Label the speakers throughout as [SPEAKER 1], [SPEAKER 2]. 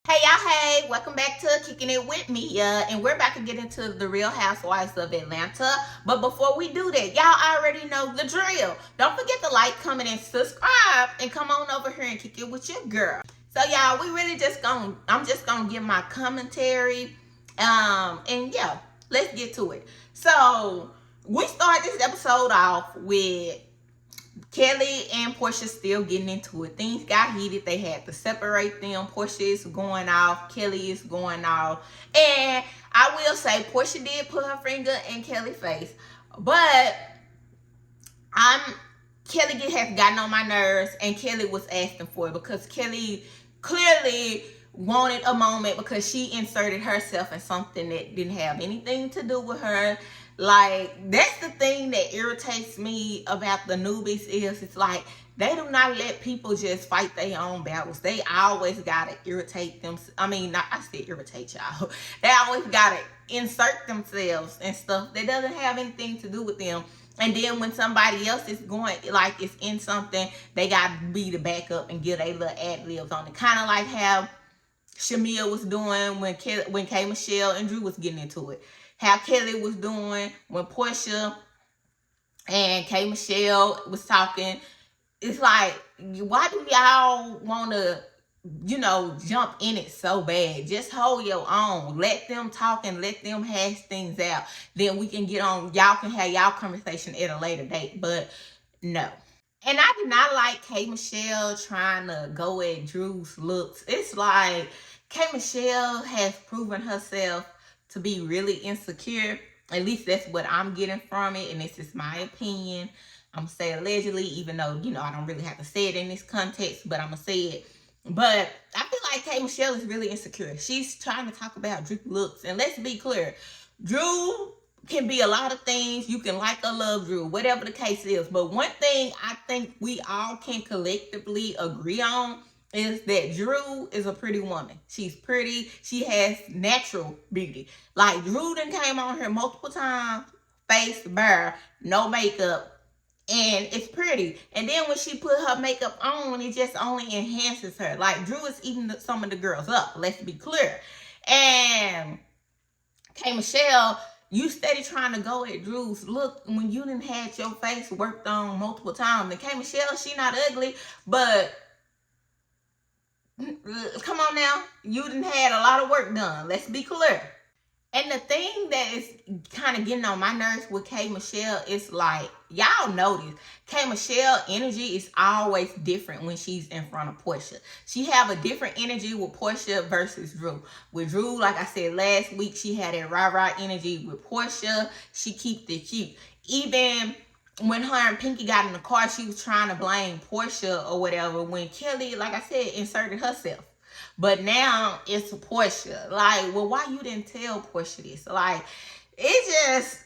[SPEAKER 1] Hey y'all, hey, welcome back to Kicking It With Me, and we're about to get into the Real Housewives of Atlanta. But before we do that, y'all already know the drill. Don't forget to like, comment, and subscribe, and come on over here and kick it with your girl. So y'all, I'm just gonna give my commentary, and yeah, let's get to it. So we start this episode off with Kelly and Portia still getting into it. Things got heated. They had to separate them. Portia is going off. Kelly is going off. And I will say, Portia did put her finger in Kelly's face. But I'm Kelly has gotten on my nerves, and Kelly was asking for it because Kelly clearly wanted a moment because she inserted herself in something that didn't have anything to do with her. Like, that's the thing that irritates me about the newbies is it's like they do not let people just fight their own battles. They always gotta irritate them. I mean, not I said irritate y'all. They always gotta insert themselves and stuff that doesn't have anything to do with them. And then when somebody else is going, like, it's in something, they got to be the backup and get a little ad-libs on it. Kind of like how Shamia was doing when K. Michelle and Drew was getting into it. How Kelly was doing when Portia and K. Michelle was talking. It's like, why do y'all want to jump in it so bad? Just hold your own. Let them talk and let them hash things out. Then we can get on. Y'all can have y'all conversation at a later date. But no. And I did not like K. Michelle trying to go at Drew's looks. It's like K. Michelle has proven herself to be really insecure. At least that's what I'm getting from it. And this is my opinion. I'm going to say allegedly, even though, I don't really have to say it in this context, but I'm going to say it. But I feel like K. Michelle is really insecure. She's trying to talk about Drew's looks. And let's be clear. Drew can be a lot of things. You can like or love Drew, whatever the case is. But one thing I think we all can collectively agree on is that Drew is a pretty woman. She's pretty. She has natural beauty. Like, Drew done came on here multiple times, face bare, no makeup, and it's pretty. And then when she put her makeup on, it just only enhances her. Like, Drew is eating some of the girls up. Let's be clear. And K. Michelle, you steady trying to go at Drew's look when you done had your face worked on multiple times. And K. Michelle, she not ugly, but come on now. You done had a lot of work done. Let's be clear. And the thing that is kind of getting on my nerves with K. Michelle is like, y'all notice K. Michelle energy is always different when she's in front of Portia. She have a different energy with Portia versus Drew. With Drew, like I said last week, she had that rah-rah energy. With Portia, she keeps it cute. Even when her and Pinky got in the car, she was trying to blame Portia or whatever. When Kelly, like I said, inserted herself. But now it's Portia. Like, well, why you didn't tell Portia this? Like, it just,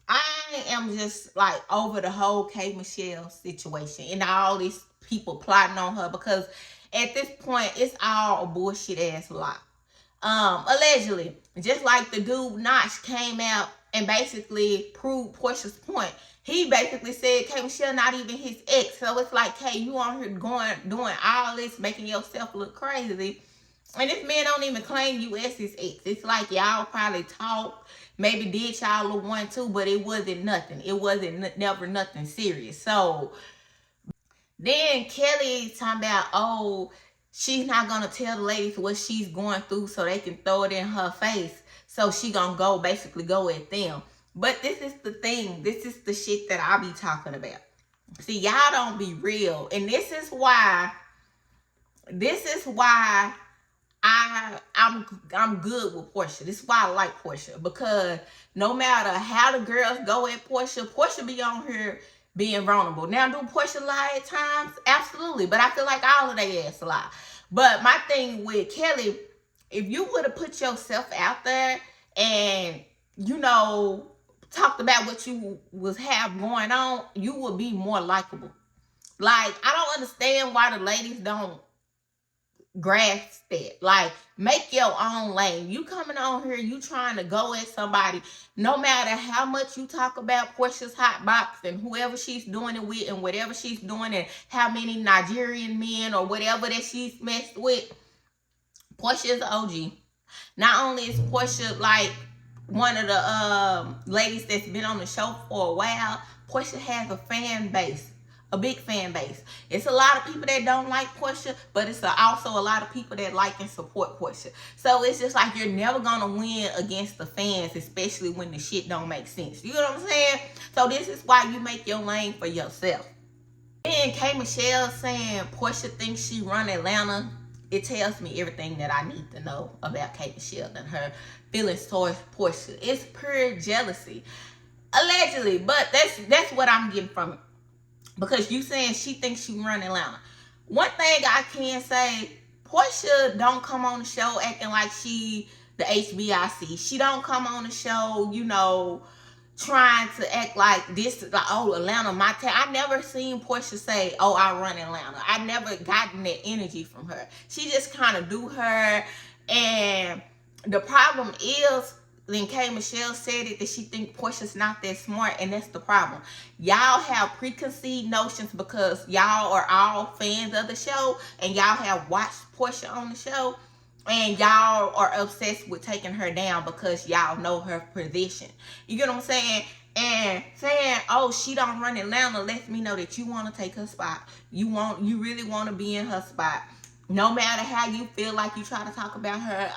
[SPEAKER 1] I am just like over the whole K. Michelle situation and all these people plotting on her because at this point it's all a bullshit ass lie. Allegedly, just like the dude Notch came out and basically proved Portia's point. He basically said K. Michelle not even his ex. So it's like, hey, you on here doing all this, making yourself look crazy. And this man don't even claim you as his ex. It's like y'all probably talked, maybe did y'all a 1-2, but it wasn't nothing. It wasn't never nothing serious. So then Kelly talking about, oh, she's not going to tell the ladies what she's going through so they can throw it in her face. So she going to basically go at them. But this is the thing. This is the shit that I be talking about. See, y'all don't be real. And this is why I'm good with Portia. This is why I like Portia. Because no matter how the girls go at Portia, Portia be on here being vulnerable. Now, do Portia lie at times? Absolutely. But I feel like all of they ass lie. But my thing with Kelly, if you would have put yourself out there and, talked about what you have going on, you would be more likable. Like, I don't understand why the ladies don't grasp that. Like, make your own lane. You coming on here, you trying to go at somebody, no matter how much you talk about Portia's hot box and whoever she's doing it with and whatever she's doing and how many Nigerian men or whatever that she's messed with. Portia is an OG. Not only is Portia like one of the ladies that's been on the show for a while, Portia has a fan base, a big fan base. It's a lot of people that don't like Portia, but it's also a lot of people that like and support Portia. So it's just like you're never gonna win against the fans, especially when the shit don't make sense. You know what I'm saying? So this is why you make your lane for yourself. And K Michelle saying Portia thinks she run Atlanta. It tells me everything that I need to know about K Michelle and her feelings towards Portia. It's pure jealousy, allegedly, but that's what I'm getting from it. Because you saying she thinks she run Atlanta. One thing I can say, Portia don't come on the show acting like she the HBIC. She don't come on the show, you know, trying to act like this, like, oh, Atlanta, my town. I never seen Portia say, oh, I run Atlanta. I never gotten that energy from her. She just kind of do her. And the problem is, then K Michelle said it, that she think Portia's not that smart, and that's the problem. Y'all have preconceived notions because y'all are all fans of the show, and y'all have watched Portia on the show, and y'all are obsessed with taking her down because y'all know her position. You get what I'm saying? And saying, oh, she don't run Atlanta lets me know that you want to take her spot. You really want to be in her spot. No matter how you feel like you try to talk about her,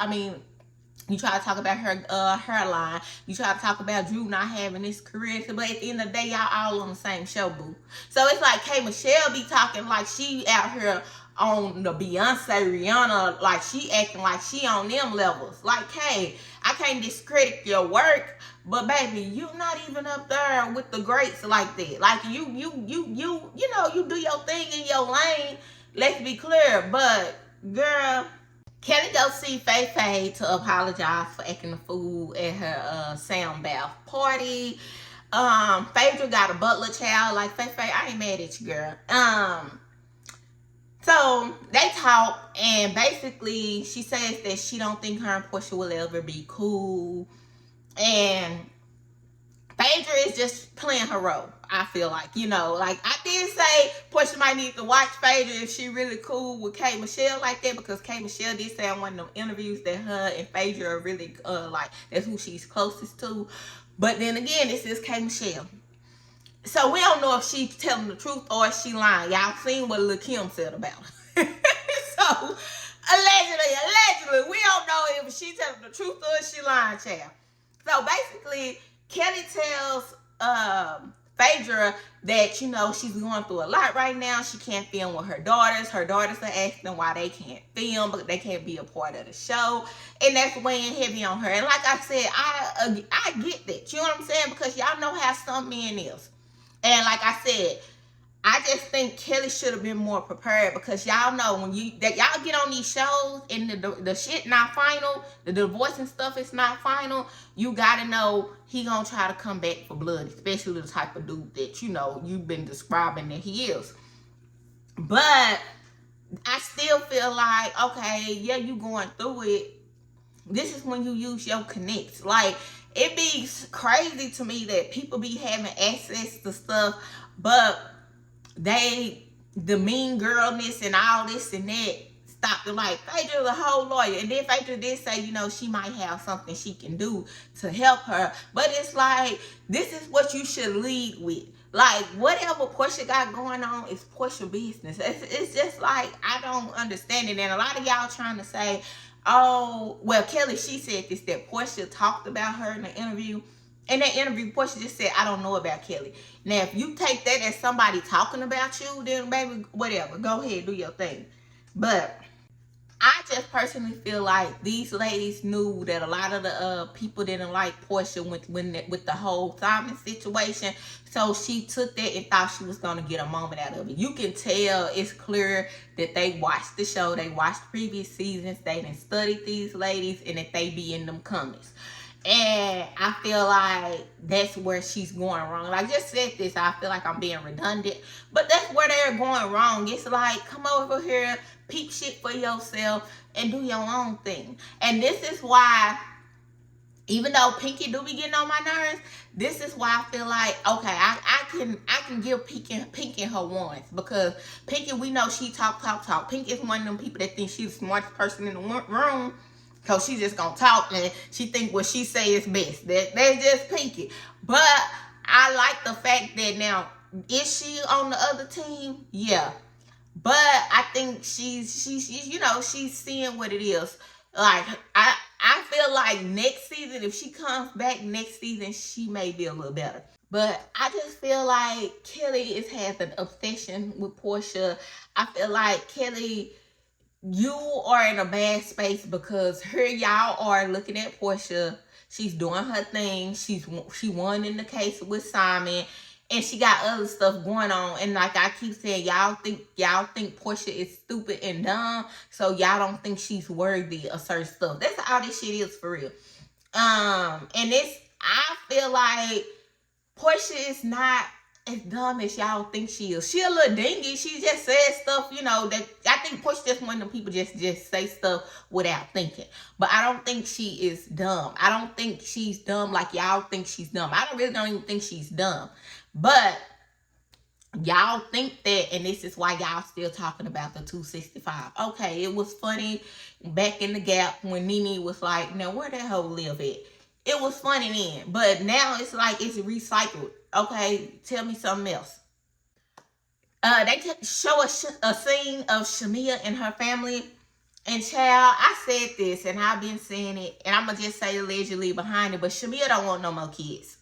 [SPEAKER 1] you try to talk about her hairline. You try to talk about Drew not having this career. But at the end of the day, y'all all on the same show, boo. So it's like K Michelle be talking like she out here on the Beyonce, Rihanna, like she acting like she on them levels. Like, hey, I can't discredit your work, but baby, you not even up there with the greats like that. Like you know, you do your thing in your lane. Let's be clear, but girl, Kelly go see Faye Faye to apologize for acting a fool at her sound bath party. Phaedra got a butler child. Like, Faye Faye, I ain't mad at you, girl. So they talk, and basically she says that she don't think her and Portia will ever be cool. And Phaedra is just playing her role, I feel like. You know, like I did say Portia might need to watch Phaedra if she really cool with K Michelle like that, because K Michelle did say in one of them interviews that her and Phaedra are really like, that's who she's closest to. But then again, this is K Michelle. So we don't know if she's telling the truth or if she lying. Y'all seen what Lil' Kim said about her. So allegedly, we don't know if she's telling the truth or if she lying, child. So basically, Kelly tells Phaedra that, you know, she's going through a lot right now. She can't film with her daughters. Her daughters are asking why they can't film, but they can't be a part of the show. And that's weighing heavy on her. And like I said, I get that. You know what I'm saying? Because y'all know how some men is. And like I said, I just think Kelly should have been more prepared, because y'all know when y'all get on these shows and the shit not final, the divorce and stuff is not final, you gotta know he gonna try to come back for blood, especially the type of dude that, you know, you've been describing that he is. But I still feel like, okay, yeah, you going through it. This is when you use your connects. Like, it be crazy to me that people be having access to stuff, but the mean girlness and all this and that stopped them. Like, Phaedra's a whole lawyer. And then Phaedra did say, you know, she might have something she can do to help her. But it's like, this is what you should lead with. Like, whatever Portia got going on is Portia business. It's just like, I don't understand it. And a lot of y'all trying to say, oh, well, Kelly, she said this, that Portia talked about her in the interview. In that interview, Portia just said, I don't know about Kelly. Now, if you take that as somebody talking about you, then baby, whatever. Go ahead, do your thing. But I just personally feel like these ladies knew that a lot of the people didn't like Portia with the whole Simon situation. So she took that and thought she was going to get a moment out of it. You can tell, it's clear that they watched the show. They watched previous seasons. They done studied these ladies, and that they be in them comments. And I feel like that's where she's going wrong. Like I just said this, I feel like I'm being redundant, but that's where they're going wrong. It's like, come over here, peep shit for yourself, and do your own thing. And this is why even though Pinky do be getting on my nerves, this is why I feel like, okay, I can give Pinky her ones, because Pinky, we know she talk. Pinky is one of them people that think she's the smartest person in the room, because she just gonna talk and she think what she say is best. That's just Pinky. But I like the fact that now, is she on the other team? Yeah. But I think she's you know, she's seeing what it is. Like, I feel like next season, if she comes back next season, she may be a little better. But I just feel like Kelly has an obsession with Portia. I feel like, Kelly, you are in a bad space, because here y'all are looking at Portia. She's doing her thing. She won in the case with Simon. And she got other stuff going on. And like I keep saying, y'all think Portia is stupid and dumb, so y'all don't think she's worthy of certain stuff. That's how this shit is for real. And I feel like Portia is not as dumb as y'all think she is. She a little dingy. She just says stuff, you know, that I think Portia just one of them people just say stuff without thinking. But I don't think she is dumb. I don't think she's dumb like y'all think she's dumb. I really don't even think she's dumb. But y'all think that, and this is why y'all still talking about the 265. Okay, it was funny back in the Gap when Nene was like, now where that hoe live at? It was funny then, but now it's like it's recycled. Okay, tell me something else. They show a scene of Shamia and her family. And child, I said this, and I've been saying it, and I'm going to just say allegedly behind it, but Shamia don't want no more kids.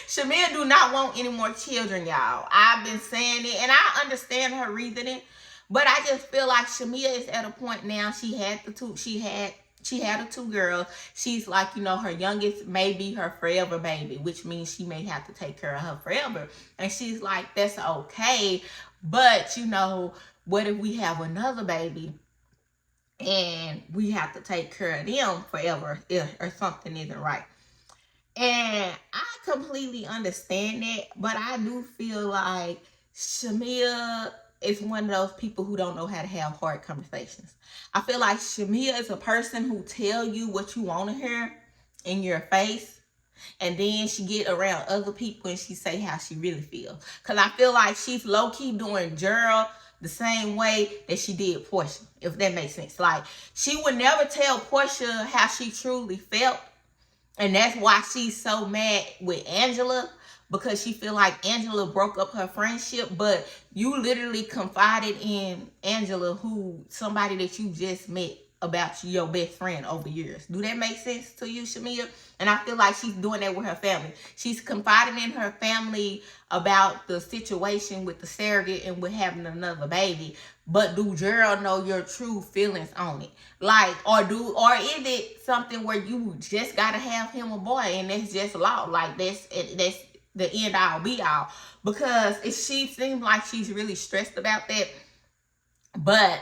[SPEAKER 1] Shamia do not want any more children, y'all. I've been saying it, and I understand her reasoning, but I just feel like Shamia is at a point now. She had the two girls. She's like, you know, her youngest may be her forever baby, which means she may have to take care of her forever. And she's like, that's okay, but you know, what if we have another baby and we have to take care of them forever or something isn't right? And I completely understand that, but I do feel like Shamia is one of those people who don't know how to have hard conversations. I feel like Shamia is a person who tell you what you want to hear in your face, and then she get around other people and she say how she really feels. Because I feel like she's low-key doing Gerald the same way that she did Portia, if that makes sense. Like, she would never tell Portia how she truly felt. And that's why she's so mad with Angela, because she feel like Angela broke up her friendship. But you literally confided in Angela, somebody that you just met, about your best friend over years. Do that make sense to you, Shamia? And I feel like she's doing that with her family. She's confiding in her family about the situation with the surrogate and with having another baby. But do Gerald know your true feelings on it? Like, or is it something where you just gotta have him a boy and that's just law? Like, that's the end all be all. Because she seems like she's really stressed about that. But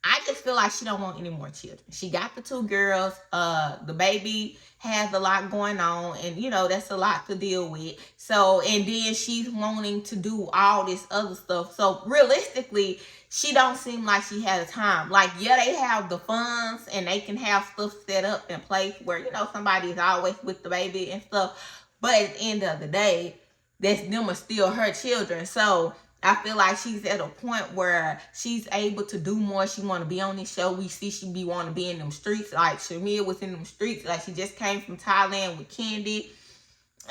[SPEAKER 1] I just feel like she don't want any more children. She got the two girls. The baby has a lot going on, and you know, that's a lot to deal with. So, and then she's wanting to do all this other stuff. So realistically, she don't seem like she has time. Like, yeah, they have the funds and they can have stuff set up in place where, you know, somebody's always with the baby and stuff. But at the end of the day, them are still her children. So I feel like she's at a point where she's able to do more. She want to be on this show. We see she be want to be in them streets. Like, Shamia was in them streets. Like, she just came from Thailand with Candy.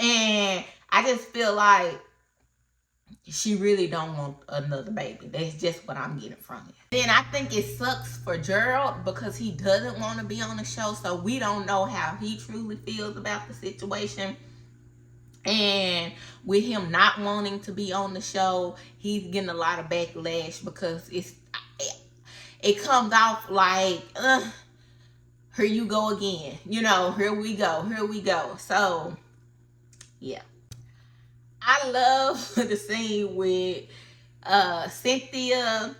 [SPEAKER 1] And I just feel like she really don't want another baby. That's just what I'm getting from it. Then I think it sucks for Gerald, because he doesn't want to be on the show. So we don't know how he truly feels about the situation. And with him not wanting to be on the show, he's getting a lot of backlash, because it comes off like, here you go again. You know, here we go. So, yeah. I love the scene with Cynthia,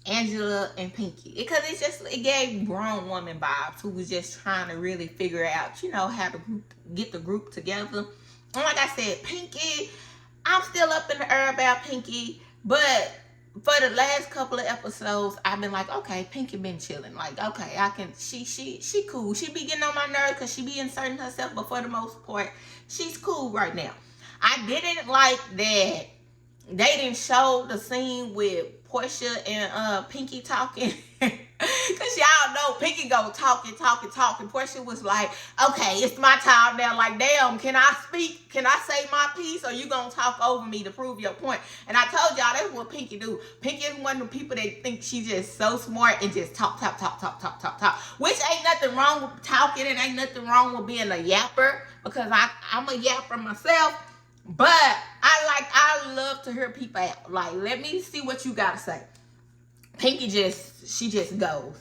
[SPEAKER 1] Angela, and Pinky, because it gave grown woman vibes who was just trying to really figure out, you know, how to get the group together. And like I said, Pinky, I'm still up in the air about Pinky, but for the last couple of episodes, I've been like, okay, Pinky been chilling. Like, okay, I can, she cool. She be getting on my nerves because she be inserting herself, but for the most part, she's cool right now. I didn't like that they didn't show the scene with Portia and Pinky talking. Cause y'all know Pinky go talking. Portia was like, okay, it's my time now. Like, damn, can I speak? Can I say my piece? Or you gonna talk over me to prove your point? And I told y'all that's what Pinky do. Pinky is one of the people that think she's just so smart and just talk. Which ain't nothing wrong with talking, and ain't nothing wrong with being a yapper, because I'm a yapper myself. But I love to hear people out. Like, let me see what you gotta say. Pinky she just goes.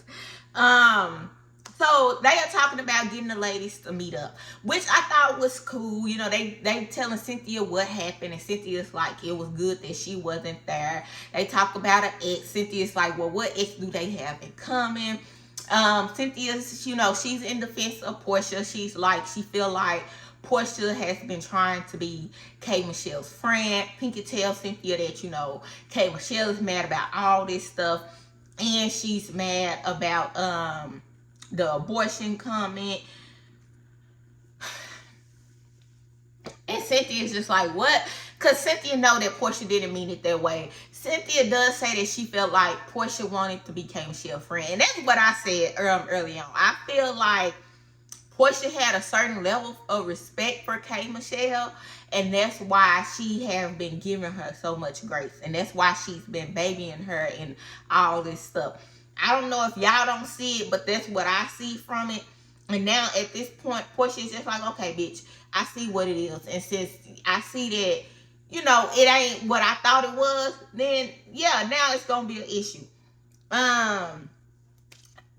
[SPEAKER 1] So they are talking about getting the ladies to meet up, which I thought was cool. You know, they telling Cynthia what happened, and Cynthia's like, it was good that she wasn't there. They talk about an ex. Cynthia's like, well, what ex do they have in common? Cynthia's, you know, she's in defense of Portia. She's like, she feel like Portia has been trying to be K. Michelle's friend. Pinky tells Cynthia that, you know, K. Michelle is mad about all this stuff, and she's mad about the abortion comment. And Cynthia's just like, what? Because Cynthia know that Portia didn't mean it that way. Cynthia does say that she felt like Portia wanted to be K. Michelle's friend. And that's what I said early on. I feel like Portia had a certain level of respect for K. Michelle, and that's why she has been giving her so much grace, and that's why she's been babying her and all this stuff. I don't know if y'all don't see it, but that's what I see from it. And now at this point, Portia's just like, okay, bitch, I see what it is, and since I see that, you know, it ain't what I thought it was, then yeah, now it's gonna be an issue.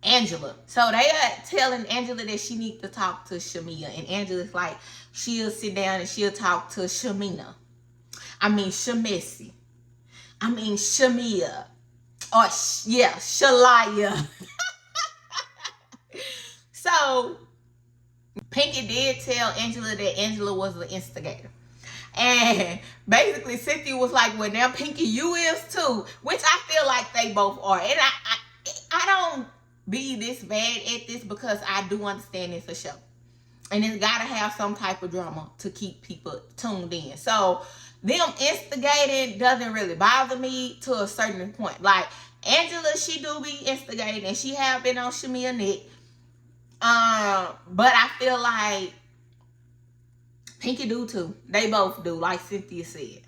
[SPEAKER 1] Angela. So they are telling Angela that she needs to talk to Shamia. And Angela's like, she'll sit down and she'll talk to Shamina. I mean, Shamisi. I mean, Shamia. Or, yeah, Shalaya. So, Pinky did tell Angela that Angela was the instigator. And basically, Cynthia was like, well, now Pinky, you is too. Which I feel like they both are. And I don't be this bad at this, because I do understand it's a show, and it's gotta have some type of drama to keep people tuned in. So them instigating doesn't really bother me to a certain point. Like Angela, she do be instigating, and she have been on Shamia neck. But I feel like Pinky do too. They both do, like Cynthia said.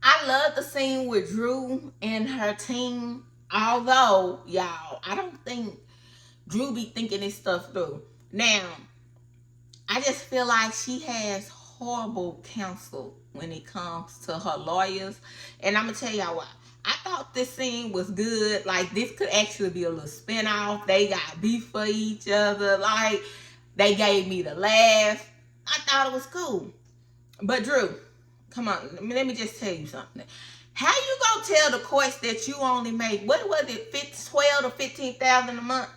[SPEAKER 1] I love the scene with Drew and her team. Although, y'all, I don't think Drew be thinking this stuff through. Now, I just feel like she has horrible counsel when it comes to her lawyers. And I'm going to tell y'all why. I thought this scene was good. Like, this could actually be a little spinoff. They got beef for each other. Like, they gave me the laugh. I thought it was cool. But Drew, come on. Let me just tell you something. How you gonna tell the courts that you only make, what was it, 12 to 15,000 a month,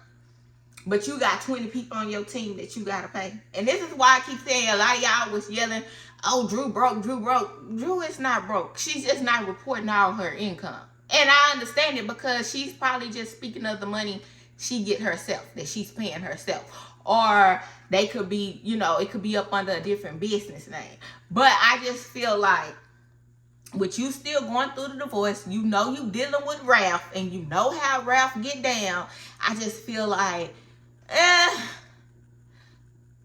[SPEAKER 1] but you got 20 people on your team that you gotta pay? And this is why I keep saying, a lot of y'all was yelling, oh, Drew broke. Drew is not broke. She's just not reporting all her income. And I understand it, because she's probably just speaking of the money she get herself, that she's paying herself. Or they could be, you know, it could be up under a different business name. But I just feel like, with you still going through the divorce, you know you dealing with Ralph, and you know how Ralph get down. I just feel like,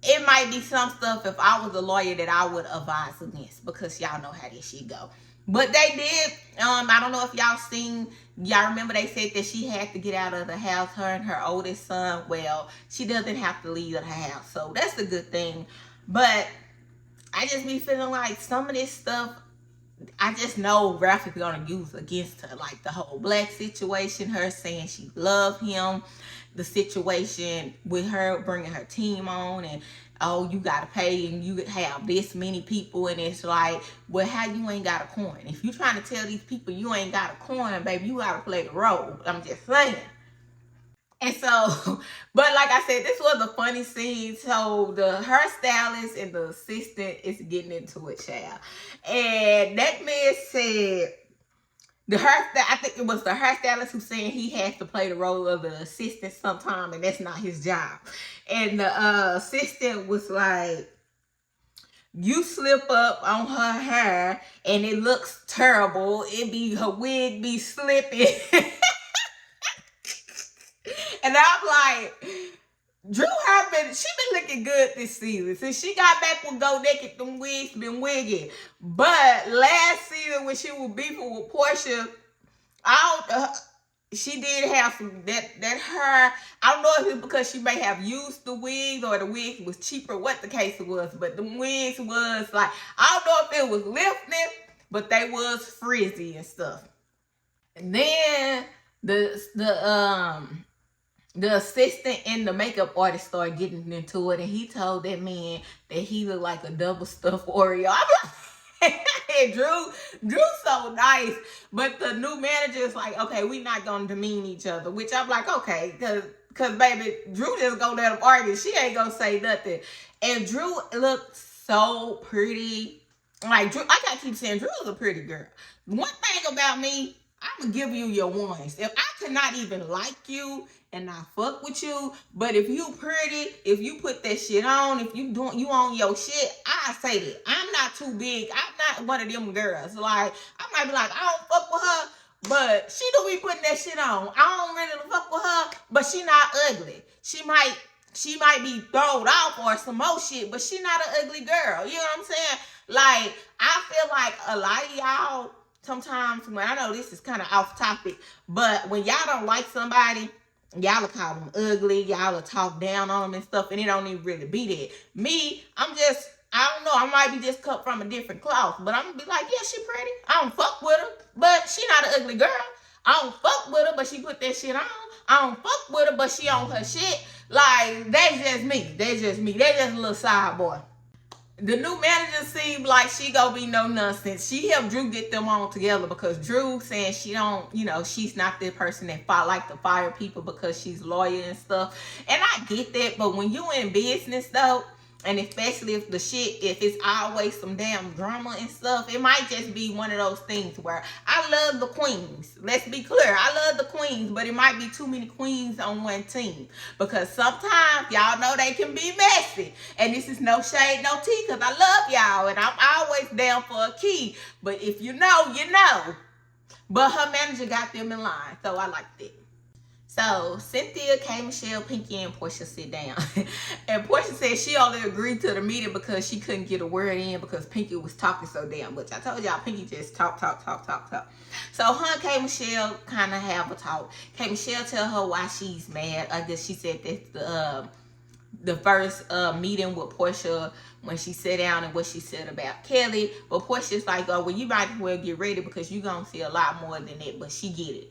[SPEAKER 1] it might be some stuff, if I was a lawyer, that I would advise against, because y'all know how this shit go. But they did, I don't know if y'all seen, y'all remember they said that she had to get out of the house, her and her oldest son. Well, she doesn't have to leave the house, so that's a good thing. But I just be feeling like some of this stuff, I just know Ralph is gonna use against her, like the whole Black situation, her saying she loved him, the situation with her bringing her team on, and oh, you gotta pay, and you have this many people, and it's like, well, how you ain't got a coin? If you trying to tell these people you ain't got a coin, baby, you gotta play the role. I'm just saying. And so, but like I said, this was a funny scene. So the hairstylist and the assistant is getting into it, child. And that man said I think it was the hairstylist who saying he has to play the role of the assistant sometime, and that's not his job. And the assistant was like, you slip up on her hair and it looks terrible. Her wig be slipping. And I'm like, Drew she been looking good this season. Since she got back with Go Naked, them wigs been wigging. But last season when she was beefing with Portia, she did have some that hair. I don't know if it's because she may have used the wigs or the wigs was cheaper, what the case was, but the wigs was like, I don't know if it was lifting, but they was frizzy and stuff. And then the assistant and the makeup artist started getting into it, and he told that man that he looked like a double stuffed Oreo. I'm like, Drew so nice, but the new manager is like, okay, we not gonna demean each other, which I'm like, okay, cause baby, Drew just gonna let him argue. She ain't gonna say nothing. And Drew looked so pretty. Like Drew, I gotta keep saying Drew is a pretty girl. One thing about me, I'm gonna give you your ones. If I could not even like you and I fuck with you, but if you pretty, if you put that shit on, if you on your shit, I say that. I'm not too big. I'm not one of them girls. Like, I might be like, I don't fuck with her, but she do be putting that shit on. I don't really fuck with her, but she not ugly. She might be thrown off or some more shit, but she not an ugly girl. You know what I'm saying? Like, I feel like a lot of y'all, sometimes, when I know this is kind of off topic, but when y'all don't like somebody, y'all will call them ugly, y'all will talk down on them and stuff, and it don't even really be that. Me, I don't know, I might be just cut from a different cloth, but I'm gonna be like, yeah, she pretty. I don't fuck with her, but she not an ugly girl. I don't fuck with her, but she put that shit on. I don't fuck with her, but she on her shit. Like, that's just me. That's just me. That's just a little side boy. The new manager seemed like she gonna be no nonsense. She helped Drew get them all together because Drew saying she don't, she's not the person that like to fire people because she's loyal and stuff. And I get that, but when you in business though, and especially if it's always some damn drama and stuff, it might just be one of those things where I love the queens. Let's be clear. I love the queens, but it might be too many queens on one team. Because sometimes, y'all know they can be messy. And this is no shade, no tea, because I love y'all. And I'm always down for a key. But if you know, you know. But her manager got them in line. So I liked it. So Cynthia, K, Michelle, Pinky, and Portia sit down. And Portia said she only agreed to the meeting because she couldn't get a word in because Pinky was talking so damn much. I told y'all Pinky just talk. So her and K, Michelle kind of have a talk. K, Michelle tell her why she's mad. I guess she said that the first meeting with Portia when she sat down and what she said about Kelly. But Portia's like, oh, well, you might as well get ready because you're going to see a lot more than that. But she get it.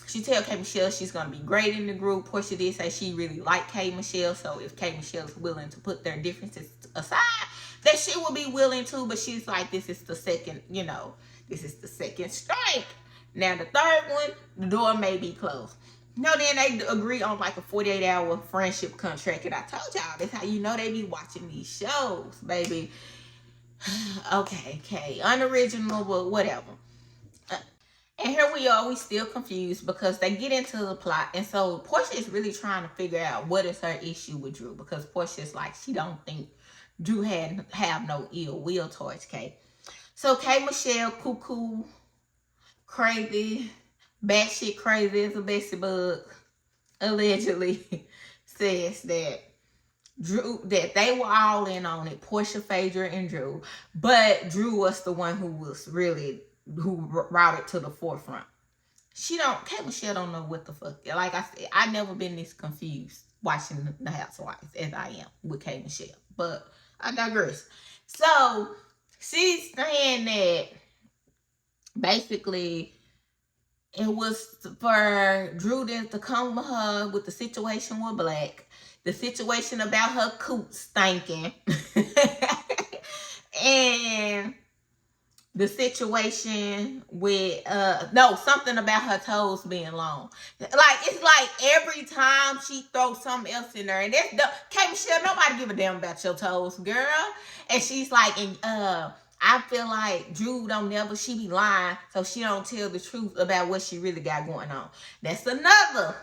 [SPEAKER 1] She tell K. Michelle she's going to be great in the group. Portia did say she really liked K. Michelle. So if K. Michelle's willing to put their differences aside, that she will be willing to. But she's like, this is the second, this is the second strike. Now the third one, the door may be closed. No, then they agree on like a 48-hour friendship contract. And I told y'all, that's how you know they be watching these shows, baby. Okay. Unoriginal, but whatever. And here we are, we still confused because they get into the plot. And so Portia is really trying to figure out what is her issue with Drew. Because Portia's like, she don't think Drew have no ill will towards Kay. So K. Michelle, cuckoo, crazy, batshit crazy as a Bessie bug, allegedly says that they were all in on it. Portia, Phaedra, and Drew. But Drew was the one who brought it to the forefront. K. Michelle don't know what the fuck. Like I said, I never been this confused watching the Housewives as I am with K. Michelle. But I digress. So she's saying that basically it was for Drew to come with her with the situation with Black, the situation about her coots stinking, and the situation with something about her toes being long. Like it's like every time she throws something else in there, and that's K. Michelle, nobody give a damn about your toes, girl. And she's like, I feel like Drew she be lying, so she don't tell the truth about what she really got going on. That's another.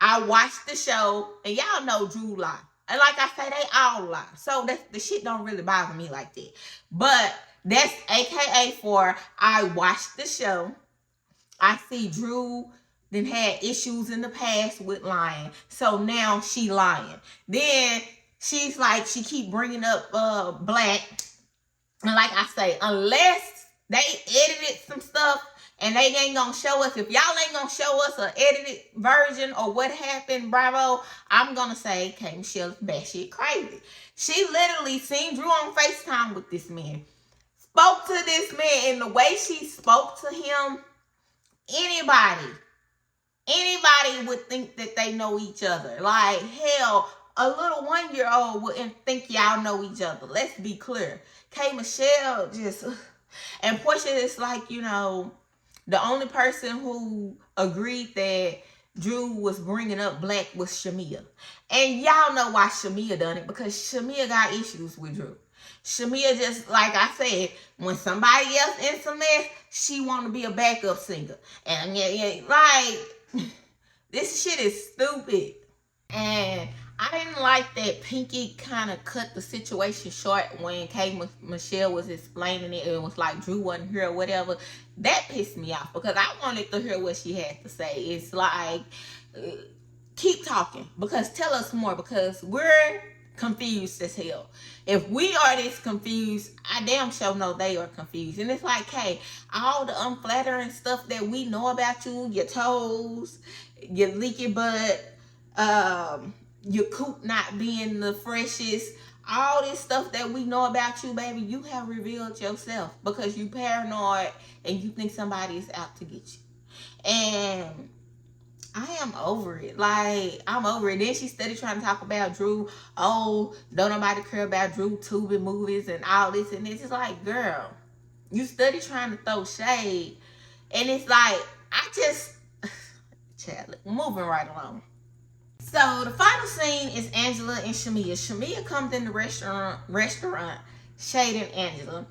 [SPEAKER 1] I watched the show, and y'all know Drew lie. And like I say, they all lie. So the shit don't really bother me like that. But that's AKA for I watched the show. I see Drew then had issues in the past with lying. So now she lying. Then she's like, she keep bringing up Black. And like I say, unless they edited some stuff and they ain't gonna show us, if y'all ain't gonna show us an edited version or what happened, bravo, I'm gonna say K. Michelle's batshit crazy. She literally seen Drew on FaceTime with this man, spoke to this man, and the way she spoke to him, anybody would think that they know each other. Like, hell, a little 1-year-old wouldn't think y'all know each other. Let's be clear. K. Michelle just, and Portia is like, you know, the only person who agreed that Drew was bringing up Black was Shamia. And y'all know why Shamia done it, because Shamia got issues with Drew. Shamia just, like I said, when somebody else in some mess, she want to be a backup singer. And yeah, like, this shit is stupid. And I didn't like that Pinky kind of cut the situation short when K. Michelle was explaining it. It was like Drew wasn't here or whatever. That pissed me off because I wanted to hear what she had to say. It's like, keep talking, because tell us more, because we're confused as hell. If we are this confused, I damn sure know they are confused. And it's like, hey, all the unflattering stuff that we know about you, your toes, your leaky butt, your coop not being the freshest, all this stuff that we know about you, baby, you have revealed yourself because you paranoid and you think somebody is out to get you. And I am over it. Like, I'm over it. Then she started trying to talk about Drew. Oh, don't nobody care about Drew tubing movies and all this and this. It's like, girl, you study trying to throw shade. And it's like, I just, child, moving right along. So the final scene is Angela and Shamia. Shamia comes in the restaurant shading Angela.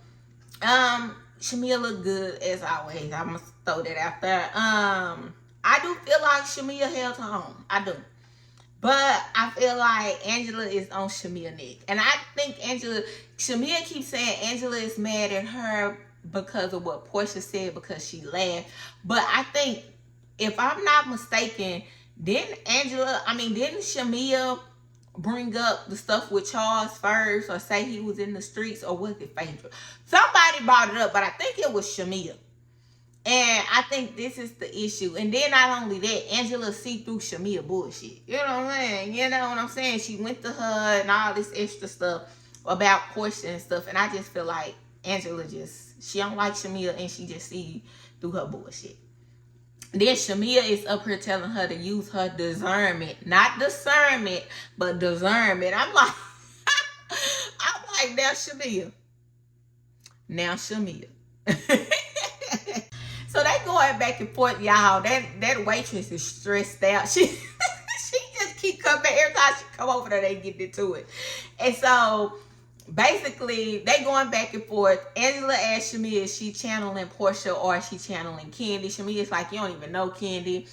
[SPEAKER 1] Shamia look good as always. I'm gonna throw that out there. I do feel like Shamia held her own. I do. But I feel like Angela is on Shamia's neck. And I think Shamia keeps saying Angela is mad at her because of what Portia said, because she laughed. But I think, if I'm not mistaken, didn't Shamia bring up the stuff with Charles first, or say he was in the streets, or was it Phaedra? Somebody brought it up, but I think it was Shamia. And I think this is the issue. And then not only that, Angela see through Shamia bullshit. You know what I'm saying? You know what I'm saying? She went to her and all this extra stuff about Portia and stuff. And I just feel like Angela she don't like Shamia, and she just see through her bullshit. Then Shamia is up here telling her to use her discernment. Not discernment, but discernment. I'm like, now Shamia. So they going back and forth, y'all. That waitress is stressed out. She just keep coming back. Every time she come over there, they get into it. And so basically, they going back and forth. Angela asked Shamia, is she channeling Portia or is she channeling Candy? Shamia's like, you don't even know Candy.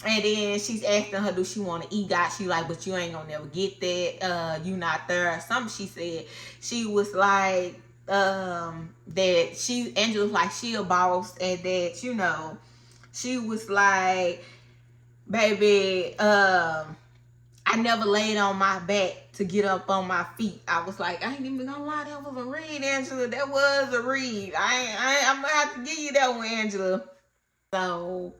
[SPEAKER 1] And then she's asking her, do she want to EGOT? She like, but you ain't gonna never get that. You not there. Something she said. She was like, Angela's like, she a boss, and that, you know, she was like, baby, I never laid on my back to get up on my feet. I was like, I ain't even gonna lie, that was a read, Angela. That was a read. I'm gonna have to give you that one, Angela. So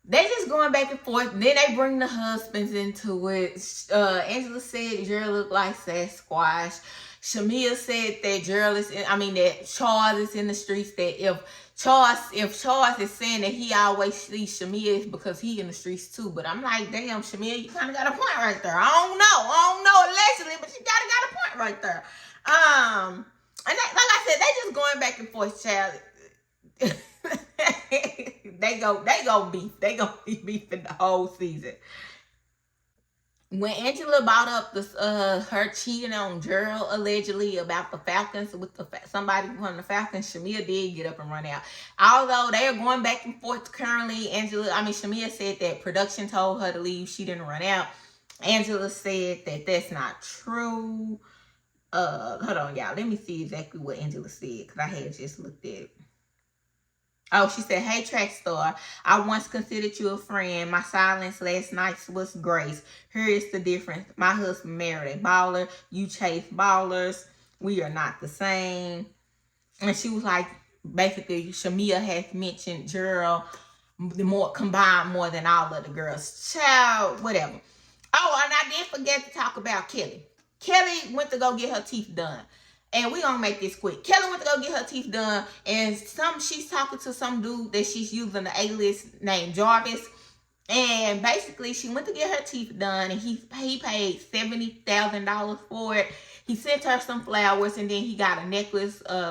[SPEAKER 1] they just going back and forth. And then they bring the husbands into it. Angela said Gerald looked like Sasquatch. Shamia said that that Charles is in the streets. That if Charles is saying that he always sees Shamia, is because he in the streets too. But I'm like, damn, Shamia, you kind of got a point right there. I don't know allegedly, but you got a point right there. And like I said, they just going back and forth, child. they go beef. They gonna be beefing the whole season. when Angela brought up this her cheating on Gerald allegedly about the Falcons with somebody from the Falcons, Shamia did get up and run out. Although they are going back and forth currently, Shamia said that production told her to leave. She didn't run out. Angela said that that's not true. Hold on, y'all. Let me see exactly what Angela said, because I had just looked at it. Oh, she said, hey, track star, I once considered you a friend. My silence last night was grace. Here is the difference. My husband married a baller. You chase ballers. We are not the same. And she was like, basically, Shamia has mentioned Gerald combined more than all of the girls. Child, whatever. Oh, and I did forget to talk about Kelly. Kelly went to go get her teeth done. And we gonna make this quick. Kelly went to go get her teeth done, and she's talking to some dude that she's using the A-list named Jarvis. And basically, she went to get her teeth done, and he paid $70,000 for it. He sent her some flowers, and then he got a necklace, the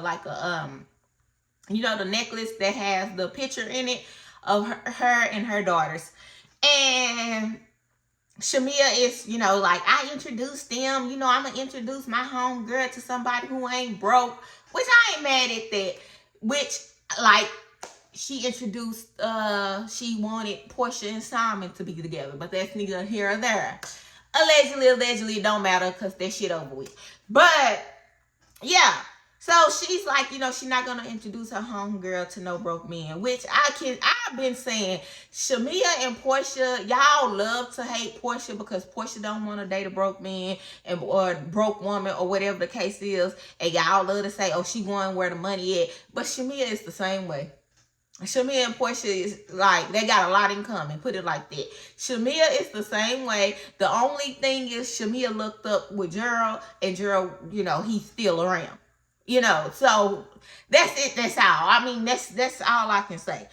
[SPEAKER 1] necklace that has the picture in it of her and her daughters. And Shamia is, like, I introduced them. I'm going to introduce my homegirl to somebody who ain't broke. Which I ain't mad at that. Which, like, she introduced, she wanted Portia and Simon to be together. But that's neither here or there. Allegedly, it don't matter because that shit over with. But, yeah. So she's like, she's not going to introduce her homegirl to no broke men, which I've been saying, Shamia and Portia, y'all love to hate Portia because Portia don't want to date a broke man or broke woman or whatever the case is. And y'all love to say, oh, she going where the money at. But Shamia is the same way. Shamia and Portia is like, they got a lot in common, put it like that. Shamia is the same way. The only thing is Shamia looked up with Gerald, and Gerald, he's still around. So that's it. That's all. That's all I can say.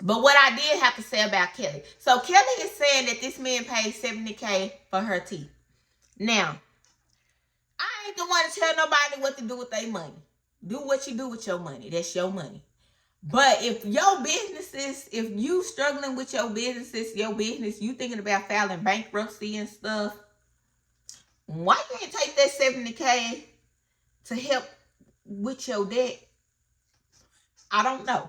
[SPEAKER 1] But what I did have to say about Kelly. So Kelly is saying that this man paid $70K for her teeth. Now, I ain't the one to tell nobody what to do with their money. Do what you do with your money. That's your money. But if your businesses, if you struggling with your business, you thinking about filing bankruptcy and stuff, why you ain't take that $70K to help with your debt? I don't know.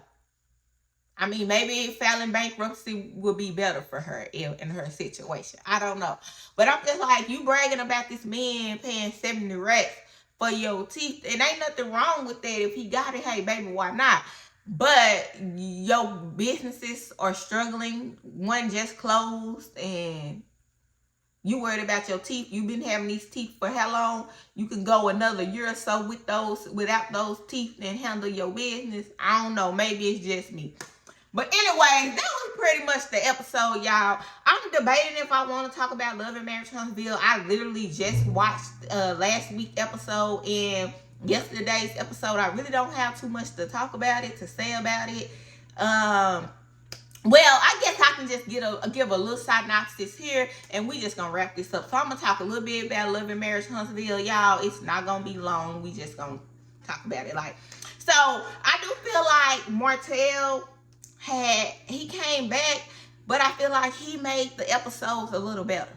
[SPEAKER 1] Maybe filing bankruptcy would be better for her in her situation. I don't know. But I'm just like, you bragging about this man paying 70 racks for your teeth. And ain't nothing wrong with that. If he got it, hey, baby, why not? But your businesses are struggling. One just closed, and you worried about your teeth. You've been having these teeth for how long? You can go another year or so without those teeth and handle your business. I don't know. Maybe it's just me. But anyways, that was pretty much the episode, y'all. I'm debating if I want to talk about Love and Marriage Huntsville. I literally just watched last week's episode and yesterday's episode. I really don't have too much to say about it. Well, I guess I can just give a little synopsis here, and we just gonna wrap this up. So I'm gonna talk a little bit about Love and Marriage Huntsville, y'all. It's not gonna be long. We just gonna talk about it. So I do feel like Martell he came back, but I feel like he made the episodes a little better.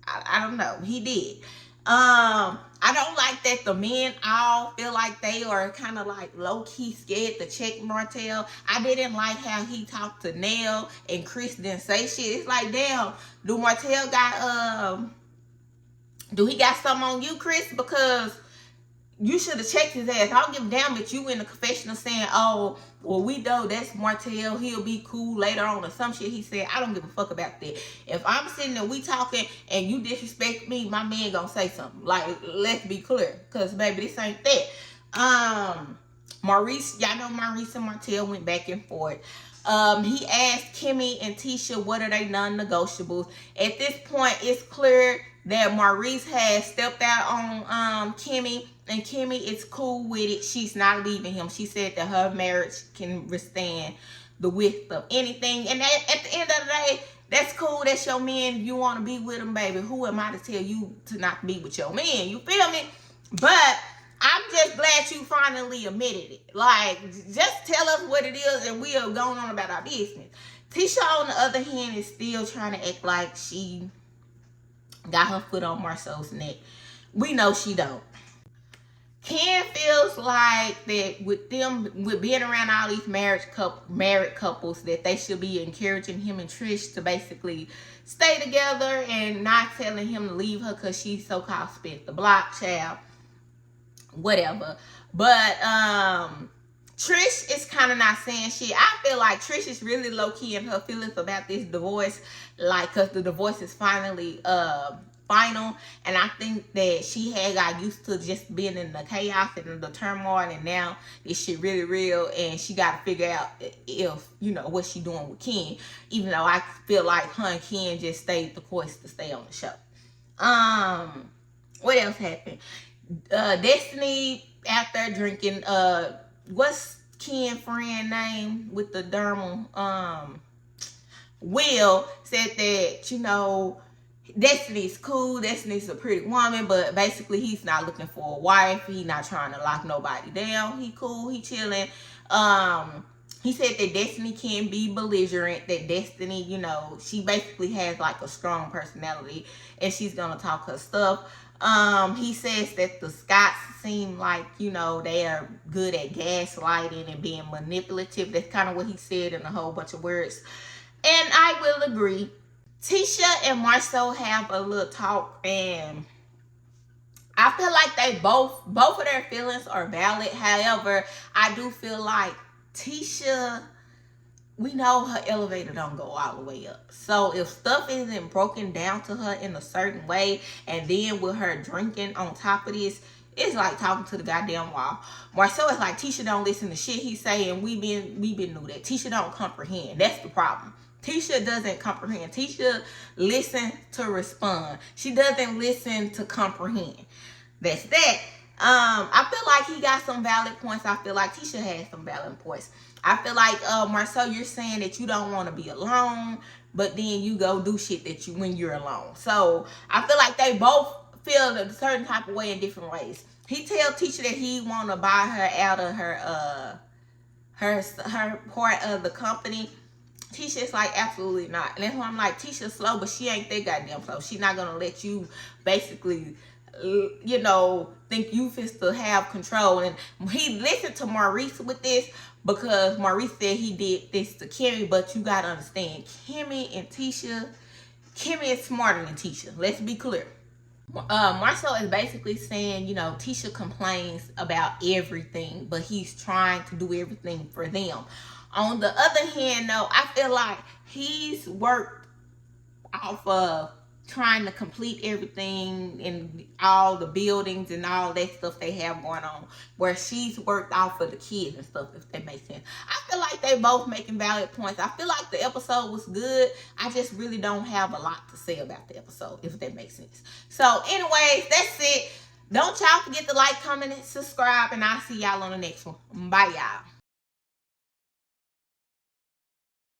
[SPEAKER 1] I don't know. He did. I don't like that the men all feel like they are kind of like low-key scared to check Martell. I didn't like how he talked to Nell and Chris didn't say shit. It's like, damn, do Martell do he got something on you, Chris? Because you should have checked his ass. I don't give a damn if you in the confessional saying, oh, well, we know that's Martell. He'll be cool later on or some shit he said. I don't give a fuck about that. If I'm sitting there, we talking, and you disrespect me, my man gonna say something. Like, let's be clear. Because, baby, this ain't that. Maurice, y'all know Maurice and Martell went back and forth. He asked Kimmy and Tisha, what are they non-negotiables? At this point, it's clear that Maurice has stepped out on Kimmy, and Kimmy is cool with it. She's not leaving him. She said that her marriage can withstand the width of anything. And at the end of the day, that's cool. That's your man. You want to be with him, baby. Who am I to tell you to not be with your man? You feel me? But I'm just glad you finally admitted it. Like, just tell us what it is, and we are going on about our business. Tisha, on the other hand, is still trying to act like she got her foot on Marcel's neck. We know she don't. Ken feels like that with being around all these married couples, that they should be encouraging him and Trish to basically stay together and not telling him to leave her because she's so-called spent the block, child. Whatever. But Trish is kind of not saying shit. I feel like Trish is really low-key in her feelings about this divorce, like, because the divorce is finally final, and I think that she had got used to just being in the chaos and the turmoil, and now this shit really real, and she got to figure out if, you know, what she doing with Ken, even though I feel like her and Ken just stayed the course to stay on the show. What else happened? Destiny out there drinking, what's Ken's friend name with the dermal? Will said that, you know, Destiny's cool. Destiny's a pretty woman, but basically he's not looking for a wife. He's not trying to lock nobody down. He cool. He chilling. He said that Destiny can be belligerent. That Destiny, you know, she basically has like a strong personality, and she's gonna talk her stuff. He says that the Scotts seem like, you know, they are good at gaslighting and being manipulative. That's kind of what he said in a whole bunch of words, and I will agree. Tisha and Marcel have a little talk, and I feel like they both of their feelings are valid. However, I do feel like Tisha, we know her elevator don't go all the way up. So if stuff isn't broken down to her in a certain way, and then with her drinking on top of this, it's like talking to the goddamn wall. Marcel is like, Tisha don't listen to shit he's saying. We been knew that. Tisha don't comprehend. That's the problem. Tisha doesn't comprehend. Tisha listens to respond. She doesn't listen to comprehend. That's that. I feel like he got some valid points. I feel like Tisha has some valid points. I feel like, Marcel, you're saying that you don't want to be alone, but then you go do shit that you when you're alone. So I feel like they both feel a certain type of way in different ways. He tells Tisha that he want to buy her out of her part of the company. Tisha's like, absolutely not. And that's why I'm like, Tisha's slow, but she ain't that goddamn slow. She's not gonna let you basically, you know, think you fit to have control. And he listened to Maurice with this, because Maurice said he did this to Kimmy, but you gotta understand, Kimmy and Tisha, Kimmy is smarter than Tisha. Let's be clear. Marcel is basically saying, you know, Tisha complains about everything, but he's trying to do everything for them. On the other hand, though, I feel like he's worked off of trying to complete everything in all the buildings and all that stuff they have going on, where she's worked off of the kids and stuff, if that makes sense. I feel like they both making valid points. I feel like the episode was good. I just really don't have a lot to say about the episode, if that makes sense. So anyways, that's it. Don't y'all forget to like, comment, and subscribe, and I'll see y'all on the next one. Bye, y'all.